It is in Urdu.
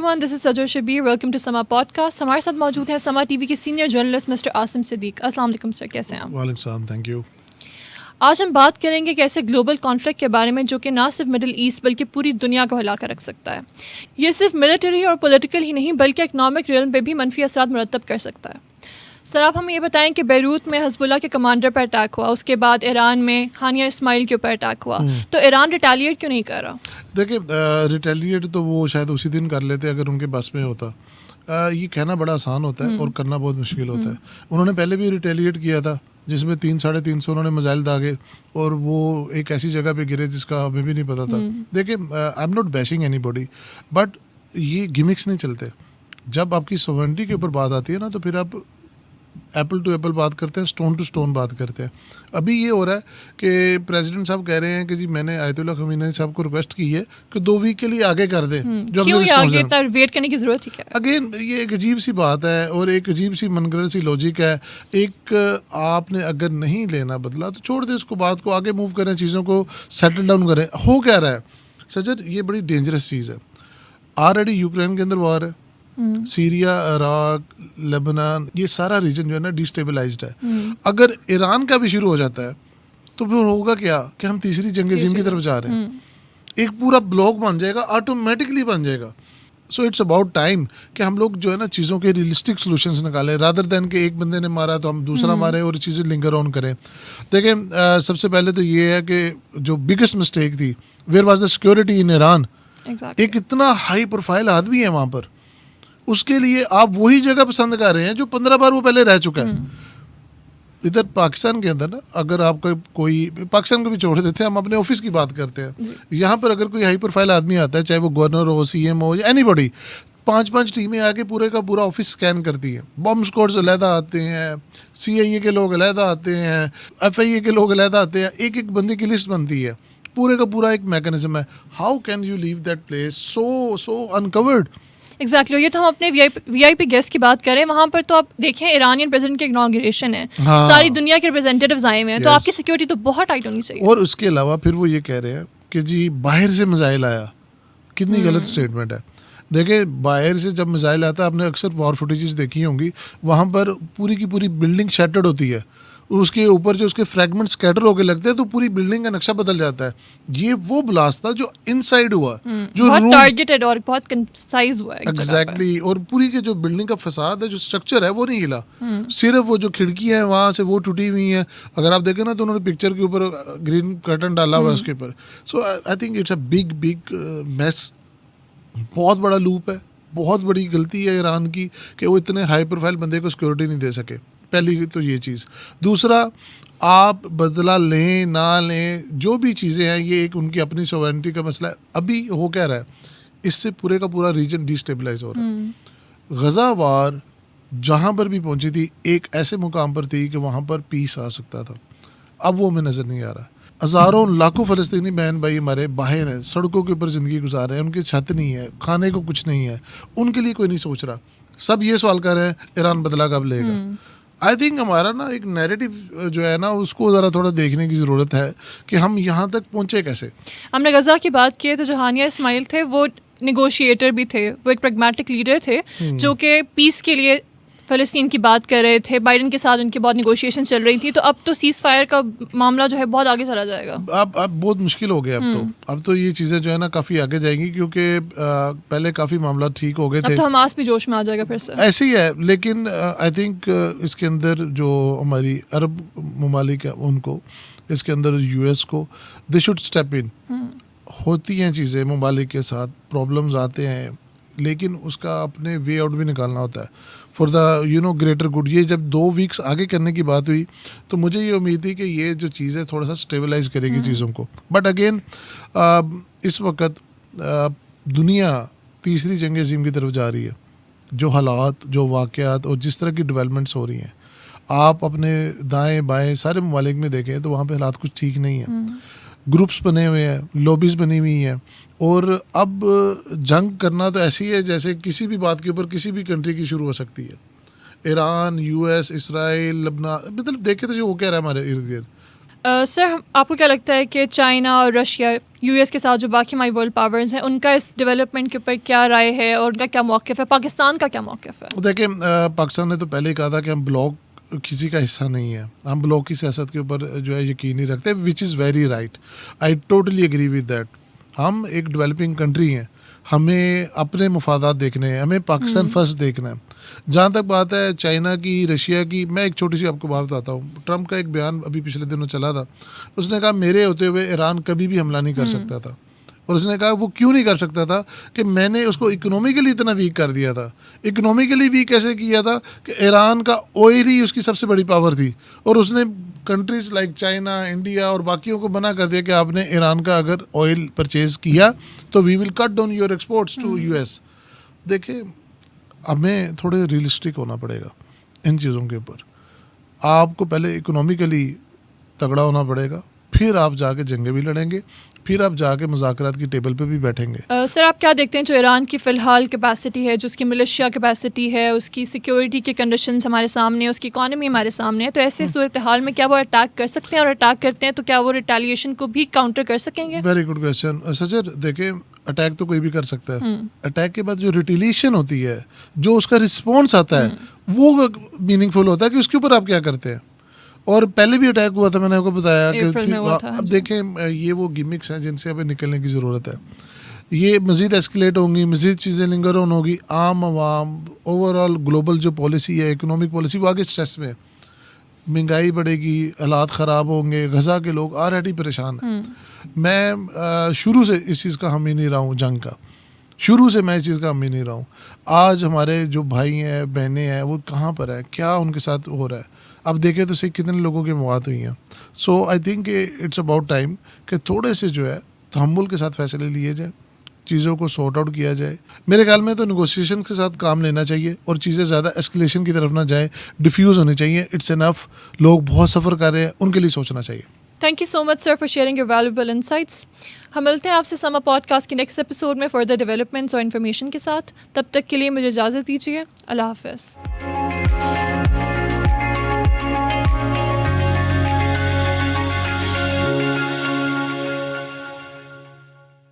everyone, this is Sajjad Shabir. Welcome to Sama Podcast. ہمارے ساتھ موجود ہیں سما ٹی وی کے سینئر جرنلسٹ مسٹر عاصم صدیق. السلام علیکم سر, کیسے ہیں آپ؟ وعلیکم السلام, تھینک یو. آج ہم بات کریں گے کہ ایسے گلوبل کانفلکٹ کے بارے میں جو کہ نہ صرف مڈل ایسٹ بلکہ پوری دنیا کو ہلا کر رکھ سکتا ہے. یہ صرف ملٹری اور پولیٹیکل ہی نہیں بلکہ اکنامک ریلم پہ بھی منفی اثرات مرتب کر سکتا ہے. سر آپ ہمیں یہ بتائیں کہ بیروت میں حزب اللہ کے کمانڈر پر اٹیک ہوا, اس کے بعد ایران میں ہانیہ اسماعیل کے اوپر اٹیک ہوا, تو ایران ریٹیلیٹ کیوں نہیں کر رہا؟ دیکھیں, ریٹیلیٹ تو وہ شاید اسی دن کر لیتے اگر ان کے بس میں ہوتا. یہ کہنا بڑا آسان ہوتا ہے اور کرنا بہت مشکل ہوتا ہے. انہوں نے پہلے بھی ریٹیلیٹ کیا تھا جس میں 300-350 انہوں نے میزائل داغے اور وہ ایک ایسی جگہ پہ گرے جس کا ہمیں بھی نہیں پتا تھا. دیکھیں, I am not bashing any body, but یہ گیمکس نہیں چلتے. جب آپ کی سوورنٹی کے اوپر بات آتی ہے نا تو پھر آپ ایپل ٹو ایپل بات کرتے ہیں, اسٹون ٹو اسٹون بات کرتے ہیں. ابھی یہ ہو رہا ہے کہ پریزیڈنٹ صاحب کہہ رہے ہیں کہ جی میں نے آیت اللہ خمینی صاحب کو ریکویسٹ کی ہے کہ 2 ویک کے لیے آگے کر دیں. کیوں آگے اتنا ویٹ کرنے کی ضرورت ہے کیا؟ اگین یہ ایک عجیب سی بات ہے اور ایک عجیب سی منگرر سی لاجک ہے. ایک آپ نے اگر نہیں لینا بدلا تو چھوڑ دیں اس کو, بات کو آگے موو کریں, چیزوں کو سیٹل ڈاؤن کریں. ہو کیا رہا ہے سجد, یہ بڑی ڈینجرس چیز ہے. آلریڈی یوکرین کے اندر وار ہے, سیریا, عراق, لبنان, یہ سارا ریجن جو ہے نا ڈیسٹیبلائزڈ ہے. اگر ایران کا بھی شروع ہو جاتا ہے تو پھر ہوگا کیا کہ ہم تیسری جنگ عظیم کی طرف جا رہے ہیں. ایک پورا بلاک بن جائے گا, آٹومیٹکلی بن جائے گا. سو اٹس اباؤٹ ٹائم کہ ہم لوگ جو ہے نا چیزوں کے ریئلسٹک سولوشنس نکالیں رادر دین کہ ایک بندے نے مارا تو ہم دوسرا مارے اور چیزیں لنگر آن کریں. دیکھیں, سب سے پہلے تو یہ ہے کہ جو بگیسٹ مسٹیک تھی, ویئر واز دا سیکورٹی ان ایران. ایک اتنا ہائی پروفائل آدمی ہے وہاں پر, اس کے لیے آپ وہی جگہ پسند کر رہے ہیں جو 15 بار وہ پہلے رہ چکا ہے. ادھر پاکستان کے اندر نا اگر آپ کا کوئی, پاکستان کو بھی چھوڑ دیتے ہیں, ہم اپنے آفس کی بات کرتے ہیں. یہاں پر اگر کوئی ہائی پروفائل آدمی آتا ہے, چاہے وہ گورنر ہو, سی ایم ہو یا اینی باڈی, 5 ٹیمیں آ کے پورے کا پورا آفس اسکین کرتی ہیں. بم اسکواڈز علیحدہ آتے ہیں, سی آئی اے کے لوگ علیحدہ آتے ہیں, ایف آئی اے کے لوگ علیحدہ آتے ہیں, ایک ایک بندے کی لسٹ بنتی ہے. پورے کا پورا ایک میکینزم ہے. How can you leave that place so uncovered? Exactly. یہ تو ہم اپنے وی آئی پی گیسٹ کی بات کریں, وہاں پر تو آپ دیکھیں ایرانین پریزیڈنٹ کی اناگوریشن ہے, ساری دنیا کے ریپرزینٹیوز آئے ہوئے ہیں, تو آپ کی سیکورٹی تو بہت ٹائٹ ہونی چاہیے. اور اس کے علاوہ پھر وہ یہ کہہ رہے ہیں کہ جی باہر سے میزائل آیا. کتنی غلط اسٹیٹمنٹ ہے. دیکھیں, باہر سے جب میزائل آتا ہے, آپ نے اکثر وار فوٹیجز دیکھی ہوں گی, وہاں پر پوری کی پوری بلڈنگ شیٹرڈ ہوتی ہے, اس کے اوپر جو اس کے فریگمنٹ اسکیٹر ہو کے لگتے ہیں تو پوری بلڈنگ کا نقشہ بدل جاتا ہے. یہ وہ بلاسٹ تھا جو ان سائڈ ہوا, جو بہت ٹارگیٹڈ اور بہت کنسائز ہوا ہے. ایگزیکٹلی. اور پوری کے جو بلڈنگ کا فساد ہے, جو اسٹرکچر ہے, وہ نہیں ہلا. صرف وہ جو کھڑکیاں ہیں وہاں سے وہ ٹوٹی ہوئی ہیں. اگر آپ دیکھیں نا تو انہوں نے پکچر کے اوپر گرین کرٹن ڈالا ہوا ہے اس کے اوپر. So I think it's a big mess. بہت بڑا لوپ ہے, بہت بڑی غلطی ہے ایران کی کہ وہ اتنے ہائی پروفائل بندے کو سیکورٹی نہیں دے سکے. پہلی تو یہ چیز. دوسرا, آپ بدلہ لیں نہ لیں, جو بھی چیزیں ہیں, یہ ایک ان کی اپنی سوورنٹی کا مسئلہ ہے. ابھی ہو کیا رہا ہے, اس سے پورے کا پورا ریجن ڈیسٹیبلائز ہو رہا ہے. غزہ وار جہاں پر بھی پہنچی تھی ایک ایسے مقام پر تھی کہ وہاں پر پیس آ سکتا تھا. اب وہ ہمیں نظر نہیں آ رہا. ہزاروں لاکھوں فلسطینی بہن بھائی ہمارے باہر ہیں, سڑکوں کے اوپر زندگی گزار رہے ہیں, ان کی چھت نہیں ہے, کھانے کو کچھ نہیں ہے, ان کے لیے کوئی نہیں سوچ رہا. سب یہ سوال کر رہے ہیں ایران بدلہ کب لے گا. آئی تھنک ہمارا نا ایک نیریٹو جو ہے نا اس کو ذرا تھوڑا دیکھنے کی ضرورت ہے کہ ہم یہاں تک پہنچے کیسے. ہم نے غزہ کی بات کی تو جو ہانیہ اسماعیل تھے وہ نیگوشیٹر بھی تھے, وہ ایک پریگمیٹک لیڈر تھے جو کہ پیس کے لیے فلسطین کی بات کر رہے تھے. بائیڈن کے ساتھ ان کی بہت نیگوشیشن چل رہی تھی, تو اب تو سیز فائر کا معاملہ جو ہے بہت آگے چلا جائے گا. اب بہت مشکل ہو گیا. اب تو یہ چیزیں جو ہے نا کافی آگے جائیں گی, کیونکہ پہلے کافی معاملات ٹھیک ہو گئے تھے. اب تو حماس بھی جوش میں آ جائے گا پھر سے. ایسے ہی ہے, لیکن آئی تھنک اس کے اندر جو ہماری عرب ممالک ہیں ان کو, اس کے اندر یو ایس کو, دے شوڈ اسٹیپ ان. ہوتی ہیں چیزیں ممالک کے ساتھ, پرابلمز آتے ہیں, لیکن اس کا اپنے وے آؤٹ بھی نکالنا ہوتا ہے فار دا گریٹر گڈ. یہ جب 2 ویکس آگے کرنے کی بات ہوئی تو مجھے یہ امید تھی کہ یہ جو چیز ہے تھوڑا سا اسٹیبلائز کرے گی چیزوں کو. بٹ اگین اس وقت دنیا تیسری جنگ عظیم کی طرف جا رہی ہے. جو حالات, جو واقعات اور جس طرح کی ڈیولپمنٹس ہو رہی ہیں, آپ اپنے دائیں بائیں سارے ممالک میں دیکھیں تو وہاں پہ حالات کچھ ٹھیک نہیں ہیں. گروپس بنے ہوئے ہیں, لوبیز بنی ہوئی ہیں, اور اب جنگ کرنا تو ایسی ہے جیسے کسی بھی بات کے اوپر کسی بھی کنٹری کی شروع ہو سکتی ہے. ایران, یو ایس, اسرائیل, لبنان, مطلب دیکھے تو جو وہ کہہ رہا ہے ہمارے ارد گرد. سر آپ کو کیا لگتا ہے کہ چائنا اور رشیا یو ایس کے ساتھ جو باقی ہماری ورلڈ پاورز ہیں ان کا اس ڈیولپمنٹ کے اوپر کیا رائے ہے اور ان کا کیا موقف ہے, پاکستان کا کیا موقف ہے؟ دیکھیں پاکستان نے تو پہلے ہی کہا تھا کہ ہم بلاک کسی کا حصہ نہیں ہے, ہم بلاک کی سیاست کے اوپر جو ہے یقین نہیں رکھتے, which is very right, I totally agree with that. ہم ایک ڈیولپنگ کنٹری ہیں, ہمیں اپنے مفادات دیکھنے ہیں, ہمیں پاکستان فرسٹ دیکھنا ہے. جہاں تک بات ہے چائنا کی, رشیا کی, میں ایک چھوٹی سی آپ کو بات بتاتا ہوں. ٹرمپ کا ایک بیان ابھی پچھلے دنوں چلا تھا, اس نے کہا میرے ہوتے ہوئے ایران کبھی بھی حملہ نہیں کر سکتا تھا. اور اس نے کہا وہ کیوں نہیں کر سکتا تھا کہ میں نے اس کو اکنومیکلی اتنا ویک کر دیا تھا. اکنومیکلی ویک کیسے کیا تھا کہ ایران کا آئل ہی اس کی سب سے بڑی پاور تھی, اور اس نے کنٹریز لائک چائنا, انڈیا اور باقیوں کو منع کر دیا کہ آپ نے ایران کا اگر آئل پرچیز کیا تو we will cut down your exports to U S. دیکھیں ہمیں تھوڑے ریئلسٹک ہونا پڑے گا ان چیزوں کے اوپر. آپ کو پہلے اکنومیکلی تگڑا ہونا پڑے گا, پھر آپ جا کے جنگیں بھی لڑیں گے, پھر آپ جا کے مذاکرات کی ٹیبل پہ بھی بیٹھیں گے. سر آپ کیا دیکھتے ہیں جو ایران کی فی الحال کیپیسٹی ہے, جو اس کی ملیشیا کیپیسٹی ہے, اس کی سیکیورٹی کے کنڈیشنز ہمارے سامنے ہیں, اس کی اکانومی ہمارے سامنے ہے, تو ایسے صورتحال میں کیا وہ اٹیک کر سکتے ہیں, اور اٹیک کرتے ہیں تو کیا وہ ریٹیلیشن کو بھی کاؤنٹر کر سکیں گے؟ Very good question. سچر دیکھیں اٹیک تو کوئی بھی کر سکتا ہے, اٹیک کے بعد جو ریٹیلیشن ہوتی ہے, جو اس کا رسپانس آتا ہے, وہ میننگ فل ہوتا ہے کہ اس کے اوپر آپ کیا کرتے ہیں. اور پہلے بھی اٹیک ہوا تھا, میں نے آپ کو بتایا کہ اب دیکھیں یہ وہ گیمکس ہیں جن سے ہمیں نکلنے کی ضرورت ہے. یہ مزید ایسکلیٹ ہوں گی, مزید چیزیں لنگر آن ہوگی, عام عوام اوور آل گلوبل جو پالیسی ہے, اکنامک پالیسی, وہ آگے اسٹریس میں, مہنگائی بڑھے گی, حالات خراب ہوں گے, غزہ کے لوگ آلریڈی پریشان ہیں. میں شروع سے اس چیز کا حامی نہیں رہا ہوں, جنگ کا شروع سے میں اس چیز کا حامی نہیں رہا ہوں. آج ہمارے جو بھائی ہیں, بہنیں ہیں, وہ کہاں پر ہیں, کیا ان کے ساتھ ہو رہا ہے. اب دیکھیں تو صحیح کتنے لوگوں کی موات ہوئی ہیں. So I think it's about time کہ تھوڑے سے جو ہے تحمل کے ساتھ فیصلے لیے جائیں, چیزوں کو سارٹ آؤٹ کیا جائے. میرے خیال میں تو نیگوسیشن کے ساتھ کام لینا چاہیے, اور چیزیں زیادہ ایسکلیشن کی طرف نہ جائیں, ڈیفیوز ہونی چاہیے. اٹس انف, لوگ بہت سفر کر رہے ہیں, ان کے لیے سوچنا چاہیے. Thank you so much sir for sharing your valuable insights. ہم ملتے ہیں آپ سے سما پوڈ کاسٹ کے نیکسٹ ایپیسوڈ میں فردر ڈیولپمنٹس اور انفارمیشن کے ساتھ. تب تک کے لیے مجھے اجازت دیجیے. اللہ حافظ.